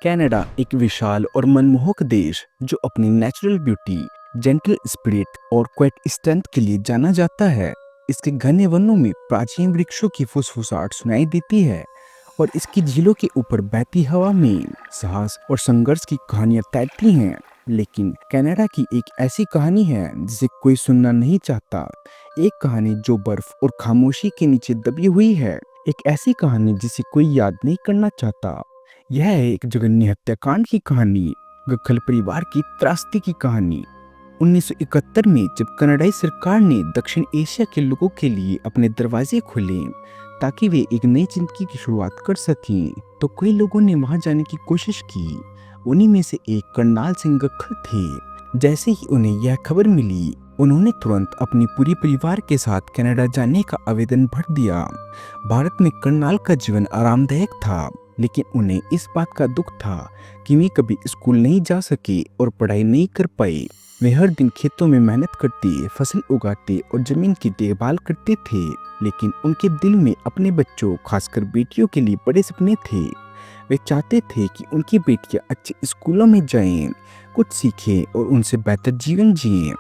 Canada एक विशाल और मनमोहक देश जो अपनी नेचुरल ब्यूटी, जेंटल स्पिरिट और क्वाइट स्ट्रेंथ के लिए जाना जाता है। इसके घने वनों में प्राचीन वृक्षों की फुसफुसाहट सुनाई देती है और इसकी झीलों के ऊपर बहती हवा में साहस और संघर्ष की कहानियां तैरती हैं। लेकिन कनाडा की एक ऐसी कहानी है जिसे कोई सुनना नहीं चाहता। एक कहानी जो बर्फ और खामोशी के नीचे दबी हुई है। एक ऐसी कहानी जिसे कोई याद नहीं करना चाहता। यह है एक जघन्य हत्याकांड की कहानी, गखल परिवार की त्रासदी की कहानी। 1971 में जब कनाडाई सरकार ने दक्षिण एशिया के लोगों के लिए अपने दरवाजे खोले ताकि वे एक नई जिंदगी की शुरुआत कर सकें, तो कई लोगों ने वहां जाने की कोशिश की। उन्हीं में से एक करनाल सिंह गखल थे। जैसे ही उन्हें यह खबर मिली, उन्होंने तुरंत अपने पूरे परिवार के साथ कनाडा जाने का आवेदन भर दिया। भारत में करनाल का जीवन आरामदायक था, लेकिन उन्हें इस बात का दुख था कि वे कभी स्कूल नहीं जा सके और पढ़ाई नहीं कर पाए। वे हर दिन खेतों में मेहनत करते, फसल उगाते और जमीन की देखभाल करते थे, लेकिन उनके दिल में अपने बच्चों, खासकर बेटियों के लिए बड़े सपने थे। वे चाहते थे कि उनकी बेटियां अच्छे स्कूलों में जाएं, कुछ सीखें और उनसे बेहतर जीवन जिएं।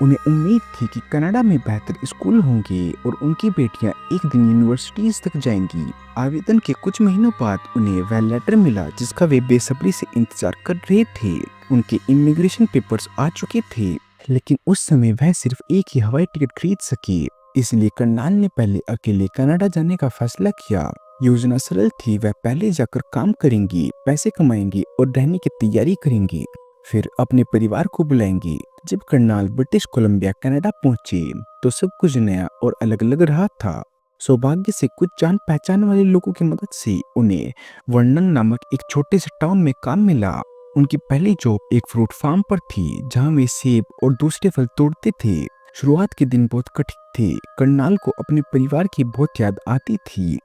उन्हें उम्मीद थी कि कनाडा में बेहतर स्कूल होंगे और उनकी बेटियां एक दिन यूनिवर्सिटीज तक जाएंगी। आवेदन के कुछ महीनों बाद उन्हें वह लेटर मिला जिसका वे बेसब्री से इंतजार कर रहे थे। उनके इमिग्रेशन पेपर्स आ चुके थे, लेकिन उस समय वह सिर्फ एक ही हवाई टिकट खरीद सके। इसलिए करनाल ने पहले अकेले कनाडा जाने का फैसला किया। योजना सरल थी, वह पहले जाकर काम करेंगी, पैसे कमाएंगी और रहने की तैयारी करेंगी, फिर अपने परिवार को बुलाएंगी। जब करनाल ब्रिटिश कोलंबिया कनाडा पहुंचे तो सब कुछ नया और अलग अलग रहा था। सौभाग्य से कुछ जान पहचान वाले लोगों की मदद से उन्हें वर्नन नामक एक छोटे से टाउन में काम मिला। उनकी पहली जॉब एक फ्रूट फार्म पर थी, जहां वे सेब और दूसरे फल तोड़ते थे। शुरुआत के दिन बहुत कठिन थे। करनाल को अपने परिवार की बहुत याद आती थी।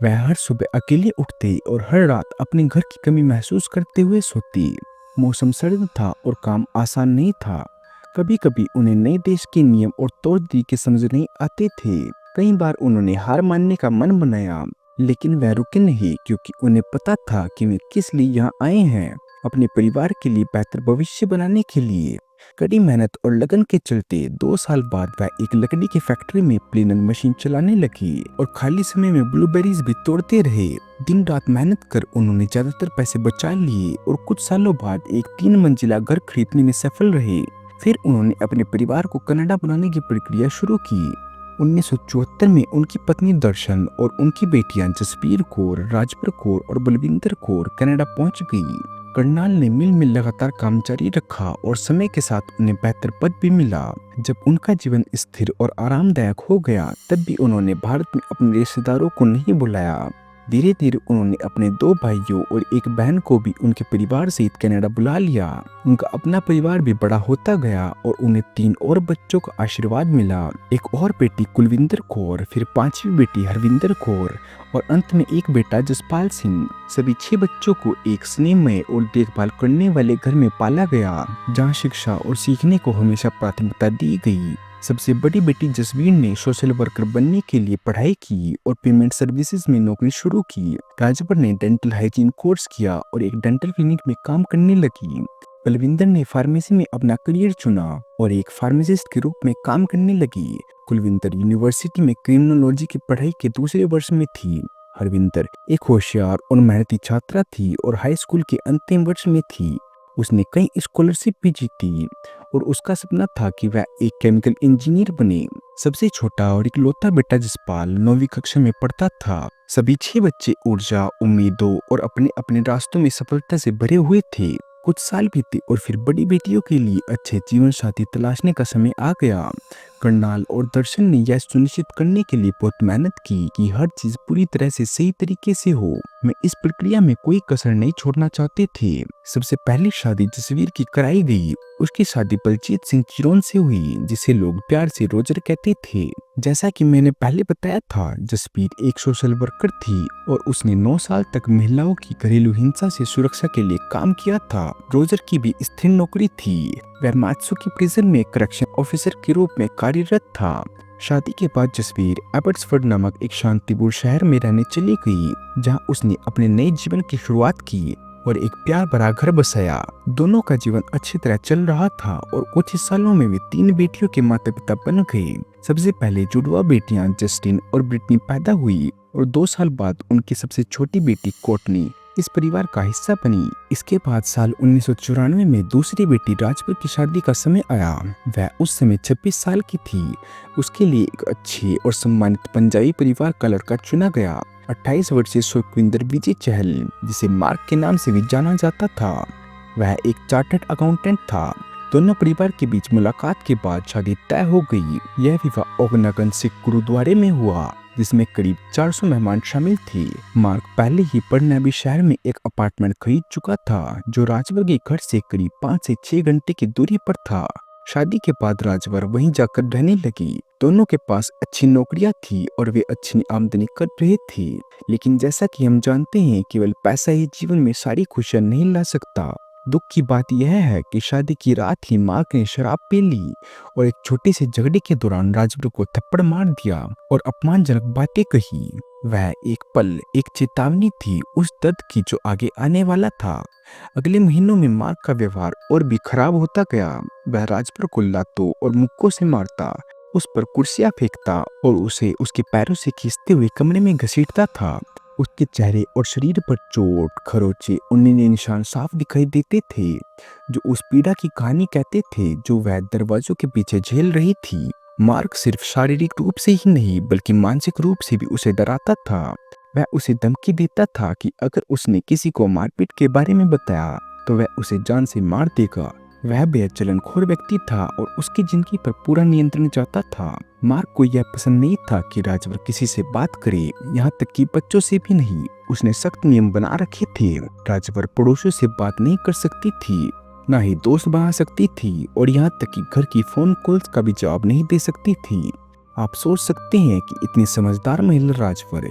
वह हर सुबह अकेले उठते और हर रात अपने घर की कमी महसूस करते हुए सोती। मौसम सर्द था और काम आसान नहीं था। कभी कभी उन्हें नए देश के नियम और तौर तरीके समझ नहीं आते थे। कई बार उन्होंने हार मानने का मन बनाया, लेकिन वह रुके नहीं, क्योंकि उन्हें पता था कि वे किस लिए यहाँ आए हैं, अपने परिवार के लिए बेहतर भविष्य बनाने के लिए। कड़ी मेहनत और लगन के चलते 2 साल बाद वह एक लकड़ी की फैक्ट्री में प्लेनर मशीन चलाने लगी और खाली समय में ब्लूबेरीज भी तोड़ते रहे। दिन रात मेहनत कर उन्होंने ज्यादातर पैसे बचा लिए और कुछ सालों बाद एक 3 मंजिला घर खरीदने में सफल रहे। फिर उन्होंने अपने परिवार को कनाडा बुलाने की प्रक्रिया शुरू की। 1974 में उनकी पत्नी दर्शन और उनकी बेटियां जसबीर कौर, राजबर कौर और बलविंदर कौर कनाडा पहुंच गई। करनाल ने मिल में लगातार काम जारी रखा और समय के साथ उन्हें बेहतर पद भी मिला। जब उनका जीवन स्थिर और आरामदायक हो गया, तब भी उन्होंने भारत में अपने रिश्तेदारों को नहीं बुलाया। धीरे धीरे उन्होंने अपने 2 भाइयों और एक बहन को भी उनके परिवार सहित कनाडा बुला लिया। उनका अपना परिवार भी बड़ा होता गया और उन्हें 3 और बच्चों का आशीर्वाद मिला। एक और बेटी कुलविंदर कौर, फिर 5वीं बेटी हरविंदर कौर और अंत में एक बेटा जसपाल सिंह। सभी 6 बच्चों को एक स्नेहमय और देखभाल करने वाले घर में पाला गया, जहाँ शिक्षा और सीखने को हमेशा प्राथमिकता दी गई। सबसे बड़ी बेटी जसबीर ने सोशल वर्कर बनने के लिए पढ़ाई की और पेमेंट सर्विसेज में नौकरी शुरू की। राजबर ने डेंटल हाइजीन कोर्स किया और एक डेंटल क्लिनिक में काम करने लगी। बलविंदर ने फार्मेसी में अपना करियर चुना और एक फार्मासिस्ट के रूप में काम करने लगी। कुलविंदर यूनिवर्सिटी में क्रिमिनोलॉजी की पढ़ाई के दूसरे वर्ष में थी। हरविंदर एक होशियार और मेहनती छात्रा थी और हाई स्कूल के अंतिम वर्ष में थी। उसने कई स्कॉलरशिप भी जीती और उसका सपना था कि वह एक केमिकल इंजीनियर बने। सबसे छोटा और इकलौता बेटा जसपाल 9वीं कक्षा में पढ़ता था। सभी 6 बच्चे ऊर्जा, उम्मीदों और अपने अपने रास्तों में सफलता से भरे हुए थे। कुछ साल बीते और फिर बड़ी बेटियों के लिए अच्छे जीवन साथी तलाशने का समय आ गया। करनाल और दर्शन ने यह सुनिश्चित करने के लिए बहुत मेहनत की कि हर चीज पूरी तरह से सही तरीके से हो। मैं इस प्रक्रिया में कोई कसर नहीं छोड़ना चाहते थे। सबसे पहली शादी जसवीर की कराई गई। उसकी शादी बलजीत सिंह चिरोन से हुई, जिसे लोग प्यार से रोजर कहते थे। जैसा कि मैंने पहले बताया था, जसबीर एक सोशल वर्कर थी और उसने 9 साल तक महिलाओं की घरेलू हिंसा से सुरक्षा के लिए काम किया था। रोजर की भी स्थिर नौकरी थी। वह मात्सुकी प्रिजन में करेक्शन ऑफिसर के रूप में कार्यरत था। शादी के बाद जसबीर एबट्सफोर्ड नामक एक शांतिपूर्ण शहर में रहने चली गई, जहां उसने अपने नए जीवन की शुरुआत की। और एक प्यार भरा घर बसाया। दोनों का जीवन अच्छी तरह चल रहा था और कुछ ही सालों में वे 3 बेटियों के माता पिता बन गए। सबसे पहले जुड़वा बेटियां जस्टिन और ब्रिटनी पैदा हुई और 2 साल बाद उनकी सबसे छोटी बेटी कोर्टनी इस परिवार का हिस्सा बनी। इसके बाद साल 1994 में दूसरी बेटी राजवीर की शादी का समय आया। वह उस समय 26 साल की थी। उसके लिए एक अच्छे और सम्मानित पंजाबी परिवार का लड़का चुना गया। 28 वर्षीय सुखविंदर विजय चहल, जिसे मार्क के नाम से भी जाना जाता था, वह एक चार्टर्ड अकाउंटेंट था। दोनों परिवार के बीच मुलाकात के बाद शादी तय हो गई। यह विवाह ओगनागन सिख गुरुद्वारे में हुआ, जिसमें करीब 400 मेहमान शामिल थे। मार्क पहले ही बर्नाबी शहर में एक अपार्टमेंट खरीद चुका था, जो राजवर के घर से करीब 5 से 6 घंटे की दूरी पर था। शादी के बाद राजवर वहीं जाकर रहने लगी। दोनों के पास अच्छी नौकरियां थी और वे अच्छी आमदनी कर रहे थे। लेकिन जैसा कि हम जानते हैं, केवल पैसा ही जीवन में सारी खुशियां नहीं ला सकता। दुख की बात यह है कि शादी की रात ही मार्क ने शराब पी ली और एक छोटे से झगड़े के दौरान राजवीर को थप्पड़ मार दिया और अपमानजनक बातें कही। वह एक पल, एक चेतावनी थी उस दर्द की जो आगे आने वाला था। अगले महीनों में मार्क का व्यवहार और भी खराब होता गया। वह राजवीर को लातों और मुक्कों से मारता, उस पर कुर्सियां फेंकता और उसे उसके पैरों से खींचते हुए कमरे में घसीटता था। उसके चेहरे और शरीर पर चोट, खरोंचे और नीले निशान साफ दिखाई देते थे, जो उस पीड़ा की कहानी कहते थे जो वह दरवाजों के पीछे झेल रही थी। मार्क सिर्फ शारीरिक रूप से ही नहीं बल्कि मानसिक रूप से भी उसे डराता था। वह उसे धमकी देता था कि अगर उसने किसी को मारपीट के बारे में बताया तो वह उसे जान से मार देगा। वह बेहद जलनखोर व्यक्ति था और उसकी जिंदगी पर पूरा नियंत्रण चाहता था। मार्क को यह पसंद नहीं था कि राजवर किसी से बात करे, यहाँ तक कि बच्चों से भी नहीं। उसने सख्त नियम बना रखे थे। राजवर पड़ोसियों से बात नहीं कर सकती थी, ना ही दोस्त बना सकती थी और यहाँ तक कि घर की फोन कॉल्स का भी जवाब नहीं दे सकती थी। आप सोच सकते हैं कि इतनी समझदार महिला राजवर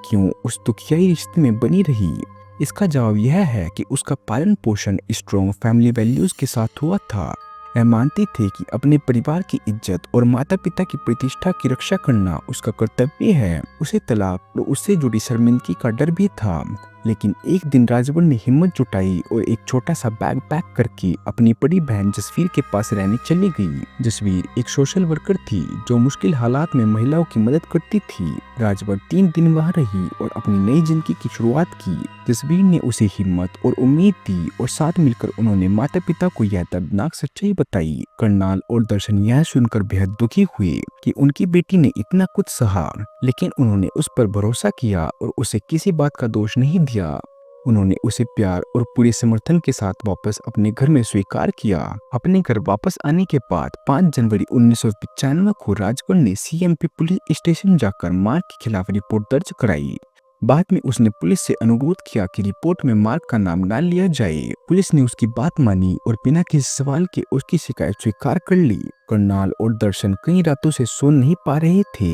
क्यों उस दुखियाई रिश्ते में बनी रही। इसका जवाब यह है कि उसका पालन पोषण स्ट्रॉन्ग फैमिली वैल्यूज के साथ हुआ था। वह मानती थी कि अपने परिवार की इज्जत और माता पिता की प्रतिष्ठा की रक्षा करना उसका कर्तव्य है। उसे तलाक और उससे जुड़ी शर्मिंदगी का डर भी था। लेकिन एक दिन राजवर ने हिम्मत जुटाई और एक छोटा सा बैग पैक करके अपनी बड़ी बहन जसवीर के पास रहने चली गई। जसवीर एक सोशल वर्कर थी जो मुश्किल हालात में महिलाओं की मदद करती थी। राजवर 3 दिन वहां रही और अपनी नई जिंदगी की शुरुआत की। जसवीर ने उसे हिम्मत और उम्मीद दी और साथ मिलकर उन्होंने माता पिता को यह दर्दनाक सच्चाई बताई। करनाल और दर्शन यह सुनकर बेहद दुखी हुए कि उनकी बेटी ने इतना कुछ सहा, लेकिन उन्होंने उस पर भरोसा किया और उसे किसी बात का दोष नहीं दिया। उन्होंने उसे प्यार और पूरे समर्थन के साथ वापस अपने घर में स्वीकार किया। अपने घर वापस आने के बाद 5 जनवरी 1995 को राजवर ने सीएमपी पुलिस स्टेशन जाकर मार्क के खिलाफ रिपोर्ट दर्ज कराई। बाद में उसने पुलिस से अनुरोध किया कि रिपोर्ट में मार्क का नाम न लिया जाए। पुलिस ने उसकी बात मानी और बिना किसी सवाल के उसकी शिकायत स्वीकार कर ली। करनाल और दर्शन कई रातों से सो नहीं पा रहे थे।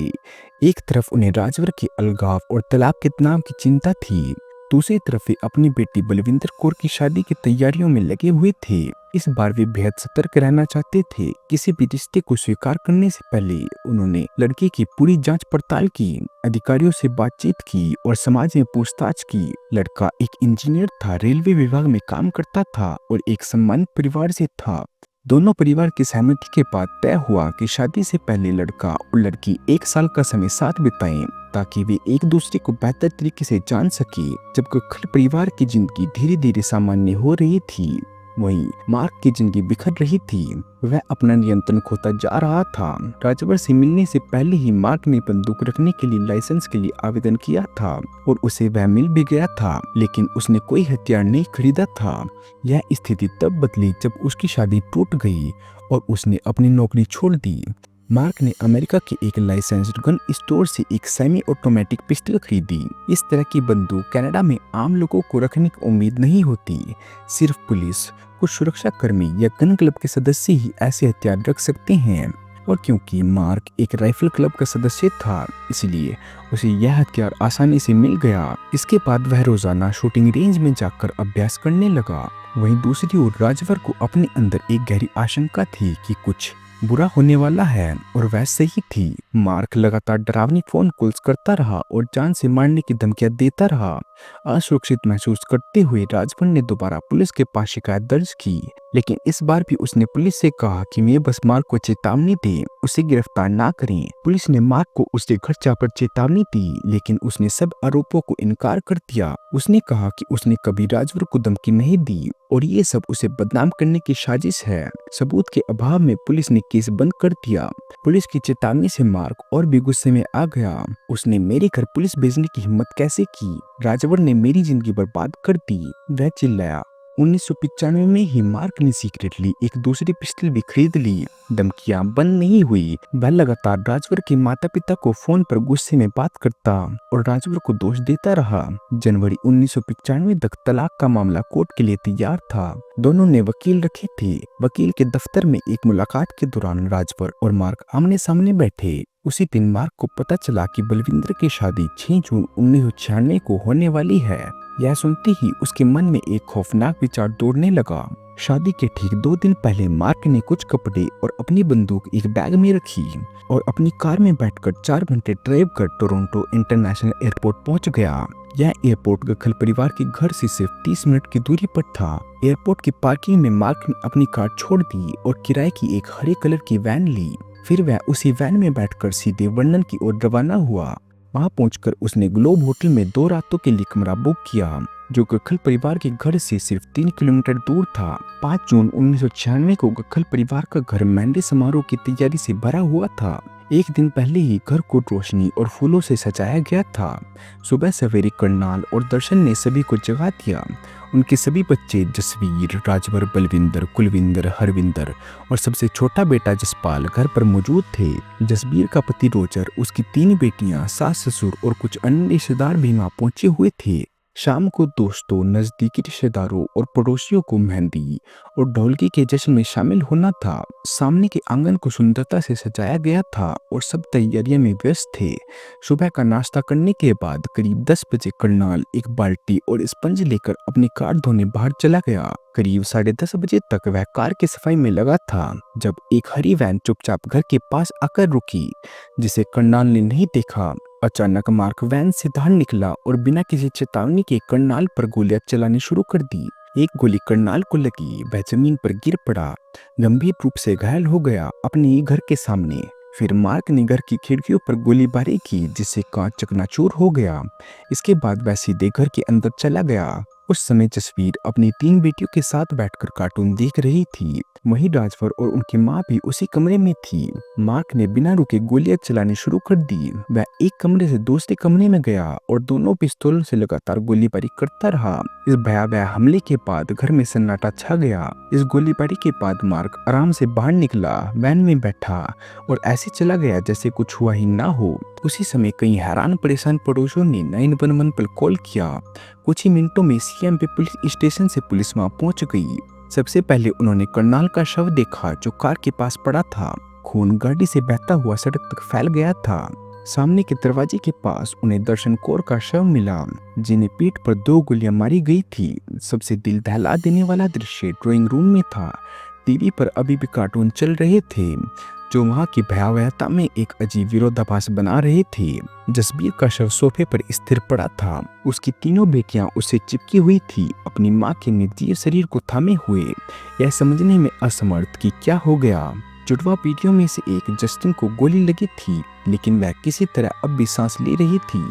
एक तरफ उन्हें राजवर के अलगाव और तलाक के तनाव की चिंता थी, दूसरी तरफ वे अपनी बेटी बलविंदर कौर की शादी की तैयारियों में लगे हुए थे। इस बार वे बेहद सतर्क रहना चाहते थे। किसी भी रिश्ते को स्वीकार करने से पहले उन्होंने लड़के की पूरी जांच पड़ताल की, अधिकारियों से बातचीत की और समाज में पूछताछ की। लड़का एक इंजीनियर था, रेलवे विभाग में काम करता था और एक सम्मानित परिवार से था। दोनों परिवार की सहमति के बाद तय हुआ कि शादी से पहले लड़का और लड़की 1 साल का समय साथ बिताएं, ताकि वे एक दूसरे को बेहतर तरीके से जान सके। जबकि खल परिवार की जिंदगी धीरे धीरे सामान्य हो रही थी, वहीं मार्क की जिंदगी बिखर रही थी। वह अपना नियंत्रण खोता जा रहा था। राजवर से मिलने से पहले ही मार्क ने बंदूक रखने के लिए लाइसेंस के लिए आवेदन किया था और उसे वह मिल भी गया था, लेकिन उसने कोई हथियार नहीं खरीदा था। यह स्थिति तब बदली जब उसकी शादी टूट गई और उसने अपनी नौकरी छोड़ दी। मार्क ने अमेरिका के एक लाइसेंस्ड गन स्टोर से एक सेमी ऑटोमेटिक पिस्टल खरीदी। इस तरह की बंदूक कनाडा में आम लोगों को रखने की उम्मीद नहीं होती। सिर्फ पुलिस, कुछ सुरक्षा कर्मी या गन क्लब के सदस्य ही ऐसे हथियार रख सकते हैं। और क्योंकि मार्क एक राइफल क्लब का सदस्य था, इसलिए उसे यह हथियार आसानी से मिल गया। इसके बाद वह रोजाना शूटिंग रेंज में जाकर अभ्यास करने लगा। वहीं दूसरी ओर राजवर को अपने अंदर एक गहरी आशंका थी कि कुछ बुरा होने वाला है। और वैसे ही थी। मार्क लगातार डरावनी फोन कॉल्स करता रहा और जान से मारने की धमकियां देता रहा। असुरक्षित महसूस करते हुए राजवन ने दोबारा पुलिस के पास शिकायत दर्ज की, लेकिन इस बार भी उसने पुलिस से कहा कि वे बस मार्क को चेतावनी दें, उसे गिरफ्तार ना करें। पुलिस ने मार्क को उसके घर जाकर चेतावनी दी, लेकिन उसने सब आरोपों को इनकार कर दिया। उसने कहा कि उसने कभी राजवर को धमकी नहीं दी और ये सब उसे बदनाम करने की साजिश है। सबूत के अभाव में पुलिस ने केस बंद कर दिया। पुलिस की चेतावनी से मार्क और भी गुस्से में आ गया। उसने मेरे घर पुलिस भेजने की हिम्मत कैसे की? राजवर ने मेरी जिंदगी बर्बाद कर दी, वह चिल्लाया। 1995 में ही मार्क ने सीक्रेटली एक दूसरी पिस्टल भी खरीद ली। धमकियां बंद नहीं हुई। वह लगातार राजवर के माता पिता को फोन पर गुस्से में बात करता और राजवर को दोष देता रहा। जनवरी 1995 तक तलाक का मामला कोर्ट के लिए तैयार था। दोनों ने वकील रखे थे। वकील के दफ्तर में एक मुलाकात के दौरान राजवर और मार्क आमने सामने बैठे। उसी दिन मार्क को पता चला कि बलविंदर की शादी 6 जून 1996 को होने वाली है। यह सुनते ही उसके मन में एक खौफनाक विचार दौड़ने लगा। शादी के ठीक 2 दिन पहले मार्क ने कुछ कपड़े और अपनी बंदूक एक बैग में रखी और अपनी कार में बैठकर 4 घंटे ड्राइव कर टोरंटो इंटरनेशनल एयरपोर्ट पहुंच गया। यह एयरपोर्ट गखल परिवार के घर से सिर्फ 30 मिनट की दूरी पर था। एयरपोर्ट की पार्किंग में मार्क ने अपनी कार छोड़ दी और किराए की एक हरे कलर की वैन ली। फिर वह उसी वैन में बैठकर सीधे वर्णन की ओर रवाना हुआ। वहां पहुंचकर उसने ग्लोब होटल में 2 रातों के लिए कमरा बुक किया, जो गखल परिवार के घर से सिर्फ 3 किलोमीटर दूर था। 5 जून 1996 को गखल परिवार का घर मेहंदी समारोह की तैयारी से भरा हुआ था। एक दिन पहले ही घर को रोशनी और फूलों से सजाया गया था। सुबह सवेरे करनाल और दर्शन ने सभी को जगा दिया। उनके सभी बच्चे जसवीर, राजवर, बलविंदर, कुलविंदर, हरविंदर और सबसे छोटा बेटा जसपाल घर पर मौजूद थे। जसबीर का पति रोजर, उसकी 3 बेटियां, सास ससुर और कुछ अन्य रिश्तेदार भी वहां पहुंचे हुए थे। शाम को दोस्तों, नजदीकी रिश्तेदारों और पड़ोसियों को मेहंदी और ढोलकी के जश्न में शामिल होना था। सामने के आंगन को सुंदरता से सजाया गया था और सब तैयारियों में व्यस्त थे। सुबह का नाश्ता करने के बाद करीब 10 बजे करनाल एक बाल्टी और स्पंज लेकर अपनी कार धोने बाहर चला गया। करीब 10:30 बजे तक वह कार की सफाई में लगा था जब एक हरी वैन चुपचाप घर के पास आकर रुकी, जिसे करनाल ने नहीं देखा। अचानक मार्क वैन से बाहर निकला और बिना किसी चेतावनी के करनाल पर गोलियां चलानी शुरू कर दी। एक गोली करनाल को लगी, वह जमीन पर गिर पड़ा, गंभीर रूप से घायल हो गया अपने ही घर के सामने। फिर मार्क ने घर की खिड़कियों पर गोलीबारी की, जिससे कांच चकनाचूर हो गया। इसके बाद वह सीधे घर के अंदर चला गया। उस समय जसवीर अपनी 3 बेटियों के साथ बैठकर कार्टून देख रही थी। वहीं राजवर और उनकी माँ भी उसी कमरे में थी। मार्क ने बिना रुके गोलियां चलानी शुरू कर दी। वह एक कमरे से दूसरे कमरे में गया और दोनों पिस्तौल से लगातार गोलीबारी करता रहा। इस भयावह हमले के बाद घर में सन्नाटा छा गया। इस गोलीबारी के बाद मार्क आराम से बाहर निकला, वैन में बैठा और ऐसे चला गया जैसे कुछ हुआ ही ना हो। उसी समय कई हैरान परेशान पड़ोसियों ने 911 पर कॉल किया। कुछ ही मिनटों में सीएमपी पुलिस स्टेशन से पुलिस वहां पहुंच गई। सबसे पहले उन्होंने करनाल का शव देखा, जो कार के पास पड़ा था। खून गाड़ी से बहता हुआ सड़क तक फैल गया था। सामने के दरवाजे के पास उन्हें दर्शन कौर का शव मिला, जिन्हें पीठ पर 2 गोलियां मारी गई थी। सबसे दिल दहला देने वाला दृश्य ड्राइंग रूम में था। टीवी पर अभी भी कार्टून चल रहे थे, जो वहां की भयावहता में एक अजीब विरोधाभास बना रहे थे। जसबीर का शव सोफे पर स्थिर पड़ा था। उसकी 3 बेटियां उससे चिपकी हुई थी, अपनी मां के निर्जीव शरीर को थामे हुए, यह समझने में असमर्थ कि क्या हो गया। जुड़वा बेटियों में से एक जस्टिन को गोली लगी थी, लेकिन वह किसी तरह अब भी सांस ले रही थी।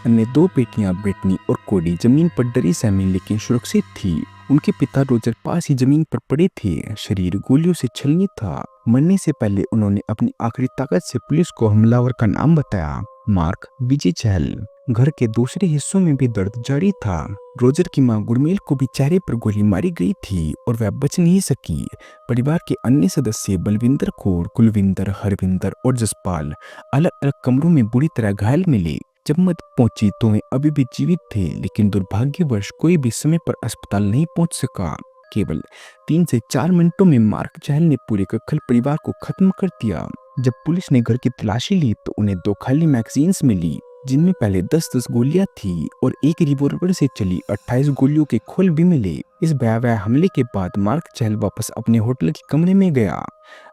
अन्य 2 बेटियां ब्रिटनी और कोडी जमीन पर डरी सहमी लेकिन सुरक्षित थी। उनके पिता रोजर पास ही जमीन पर पड़े थे, शरीर गोलियों से छलनी था। मरने से पहले उन्होंने अपनी आखिरी ताकत से पुलिस को हमलावर का नाम बताया, मार्क विजय चहल। घर के दूसरे हिस्सों में भी दर्द जारी था। रोजर की मां गुरमेल को भी चेहरे पर गोली मारी गई थी और वह बच नहीं सकी। परिवार के अन्य सदस्य बलविंदर कौर, कुलविंदर, हरविंदर और जसपाल अलग अलग कमरों में बुरी तरह घायल मिले। जब मदद पहुंची तो वे अभी भी जीवित थे, लेकिन दुर्भाग्यवश कोई भी समय पर अस्पताल नहीं पहुंच सका। केवल 3 से 4 मिनटों में मार्क चहल ने पूरे गखल परिवार को खत्म कर दिया। जब पुलिस ने घर की तलाशी ली तो उन्हें 2 खाली मैगजीन्स मिली, जिनमें पहले 10-10 गोलियां थी और एक रिवॉल्वर से चली 28 गोलियों के खोल भी मिले। इस भयावह हमले के बाद मार्क चहल वापस अपने होटल के कमरे में गया।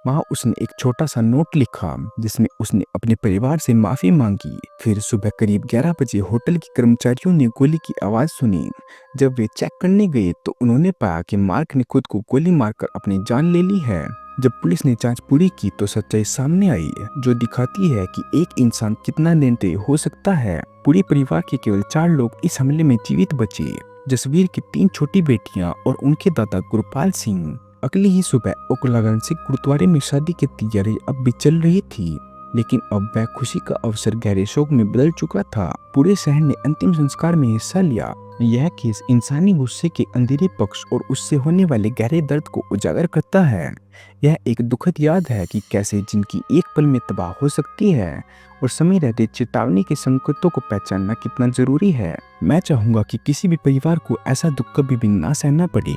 वहां उसने एक छोटा सा नोट लिखा जिसमें उसने अपने परिवार से माफी मांगी। फिर सुबह करीब 11 बजे होटल के कर्मचारियों ने गोली की आवाज सुनी। जब वे चेक करने गए तो उन्होंने पाया कि मार्क ने खुद को गोली मारकर अपनी जान ले ली है। जब पुलिस ने जांच पूरी की तो सच्चाई सामने आई, जो दिखाती है कि एक इंसान कितना निर्दयी हो सकता है। पूरे परिवार के केवल 4 लोग इस हमले में जीवित बचे। जसवीर की 3 छोटी बेटियां और उनके दादा गुरपाल सिंह। अगली ही सुबह ओकलागंज से गुरुद्वारे में शादी की तैयारी अब भी चल रही थी, लेकिन अब वह खुशी का अवसर गहरे शोक में बदल चुका था। पूरे शहर ने अंतिम संस्कार में हिस्सा लिया। यह केस इंसानी गुस्से के अंधेरे पक्ष और उससे होने वाले गहरे दर्द को उजागर करता है। यह एक दुखद याद है कि कैसे जिनकी एक पल में तबाह हो सकती है और समय रहते चेतावनी के संकेतों को पहचानना कितना जरूरी है। मैं चाहूंगा कि किसी भी परिवार को ऐसा दुख कभी भी ना सहना पड़े।